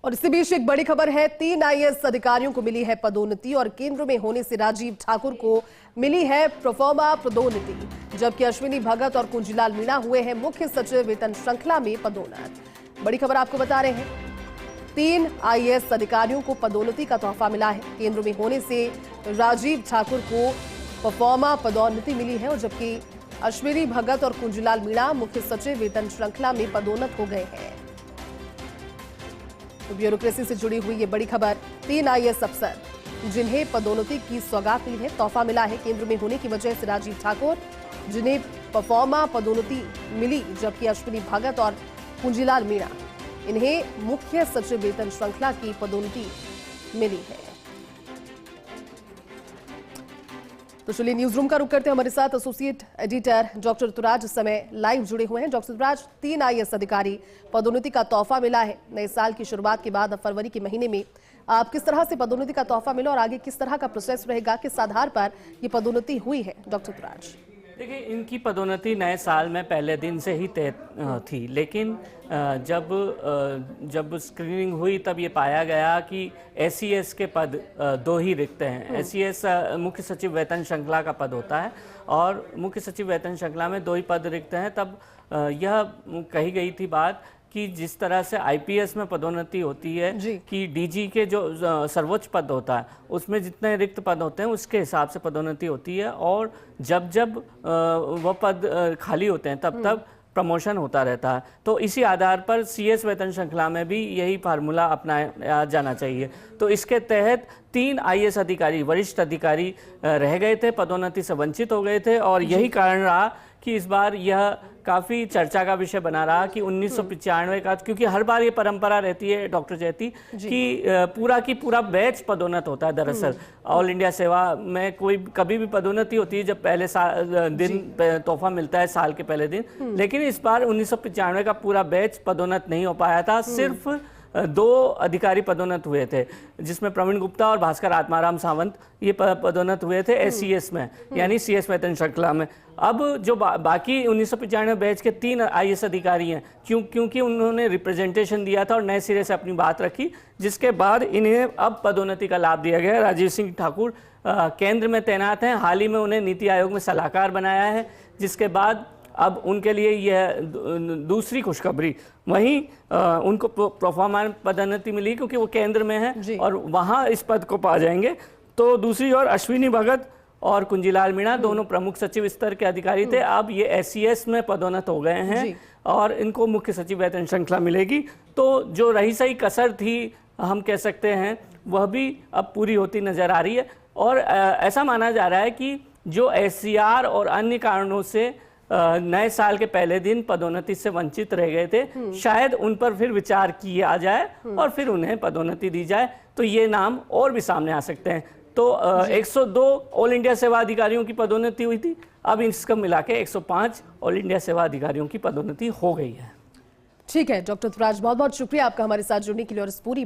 और इसी बीच एक बड़ी खबर है, 3 आईएएस अधिकारियों को मिली है पदोन्नति और केंद्र में होने से राजीव ठाकुर को मिली है प्रोफॉर्मा पदोन्नति, जबकि अश्विनी भगत और कुंजीलाल मीणा हुए हैं मुख्य सचिव वेतन श्रृंखला में पदोन्नत। बड़ी खबर आपको बता रहे हैं, 3 आईएएस अधिकारियों को पदोन्नति का तोहफा मिला है। केंद्र में होने से राजीव ठाकुर को प्रोफॉर्मा पदोन्नति मिली है और जबकि अश्विनी भगत और कुंजीलाल मीणा मुख्य सचिव वेतन श्रृंखला में पदोन्नत हो गए हैं। तो ब्यूरोक्रेसी से जुड़ी हुई ये बड़ी खबर, 3 आईएएस अफसर जिन्हें पदोन्नति की सौगात मिली है, तोहफा मिला है केंद्र में होने की वजह से राजीव ठाकुर, जिन्हें प्रोफॉर्मा पदोन्नति मिली, जबकि अश्विनी भगत और कुंजीलाल मीणा इन्हें मुख्य सचिव वेतन श्रृंखला की पदोन्नति मिली है। तो चलिए न्यूज रूम का रुख करते हैं, हमारे साथ एसोसिएट एडिटर डॉक्टर ऋतुराज इस समय लाइव जुड़े हुए हैं। डॉक्टर ऋतुराज, 3 आईएएस अधिकारी पदोन्नति का तोहफा मिला है। नए साल की शुरुआत के बाद अब फरवरी के महीने में आप किस तरह से पदोन्नति का तोहफा मिला और आगे किस तरह का प्रोसेस रहेगा, किस आधार पर ये पदोन्नति हुई है? डॉक्टर ऋतुराज, देखिए, इनकी पदोन्नति नए साल में पहले दिन से ही तय थी, लेकिन जब स्क्रीनिंग हुई तब ये पाया गया कि एसईएस के पद 2 ही रिक्त हैं। एसईएस मुख्य सचिव वेतन श्रृंखला का पद होता है और मुख्य सचिव वेतन श्रृंखला में 2 ही पद रिक्त हैं। तब यह कही गई थी बात कि जिस तरह से आईपीएस में पदोन्नति होती है कि डीजी के जो सर्वोच्च पद होता है उसमें जितने रिक्त पद होते हैं उसके हिसाब से पदोन्नति होती है, और जब वह पद खाली होते हैं तब प्रमोशन होता रहता है। तो इसी आधार पर सीएस वेतन श्रृंखला में भी यही फार्मूला अपनाया जाना चाहिए। तो इसके तहत 3 आईएएस अधिकारी, वरिष्ठ अधिकारी रह गए थे, पदोन्नति से वंचित हो गए थे, और यही कारण रहा कि इस बार यह काफ़ी चर्चा का विषय बना रहा कि 1995 का, क्योंकि हर बार ये परंपरा रहती है डॉक्टर जयती कि पूरा की पूरा बैच पदोन्नत होता है। दरअसल ऑल इंडिया सेवा में कोई कभी भी पदोन्नति होती है जब पहले दिन तोहफा मिलता है साल के पहले दिन, लेकिन इस बार 1995 का पूरा बैच पदोन्नत नहीं हो पाया था। सिर्फ 2 अधिकारी पदोन्नत हुए थे, जिसमें प्रवीण गुप्ता और भास्कर आत्माराम सावंत ये पदोन्नत हुए थे एससीएस में, यानी सीएस वेतन श्रृंखला में। अब जो बाकी 1995 बैच के 3 आईएएस अधिकारी हैं, क्योंकि उन्होंने रिप्रेजेंटेशन दिया था और नए सिरे से अपनी बात रखी, जिसके बाद इन्हें अब पदोन्नति का लाभ दिया गया। राजीव सिंह ठाकुर केंद्र में तैनात हैं, हाल ही में उन्हें नीति आयोग में सलाहकार बनाया है, जिसके बाद अब उनके लिए यह दूसरी खुशखबरी। वहीं उनको प्रोफॉर्मा पदोन्नति मिली क्योंकि वो केंद्र में है और वहाँ इस पद को पा जाएंगे। तो दूसरी ओर अश्विनी भगत और कुंजीलाल मीणा दोनों प्रमुख सचिव स्तर के अधिकारी थे, अब ये एसईएस में पदोन्नत हो गए हैं और इनको मुख्य सचिव वेतन श्रृंखला मिलेगी। तो जो रही सही कसर थी, हम कह सकते हैं, वह भी अब पूरी होती नजर आ रही है। और ऐसा माना जा रहा है कि जो एससीआर और अन्य कारणों से नए साल के पहले दिन पदोन्नति से वंचित रह गए थे, शायद उन पर फिर विचार किया जाए और फिर उन्हें पदोन्नति दी जाए, तो ये नाम और भी सामने आ सकते हैं। तो 102 ऑल इंडिया सेवा अधिकारियों की पदोन्नति हुई थी, अब इसको मिला के 105 ऑल इंडिया सेवा अधिकारियों की पदोन्नति हो गई है। ठीक है डॉक्टर ऋतुराज, बहुत बहुत शुक्रिया आपका हमारे साथ जुड़ने के लिए और इस पूरी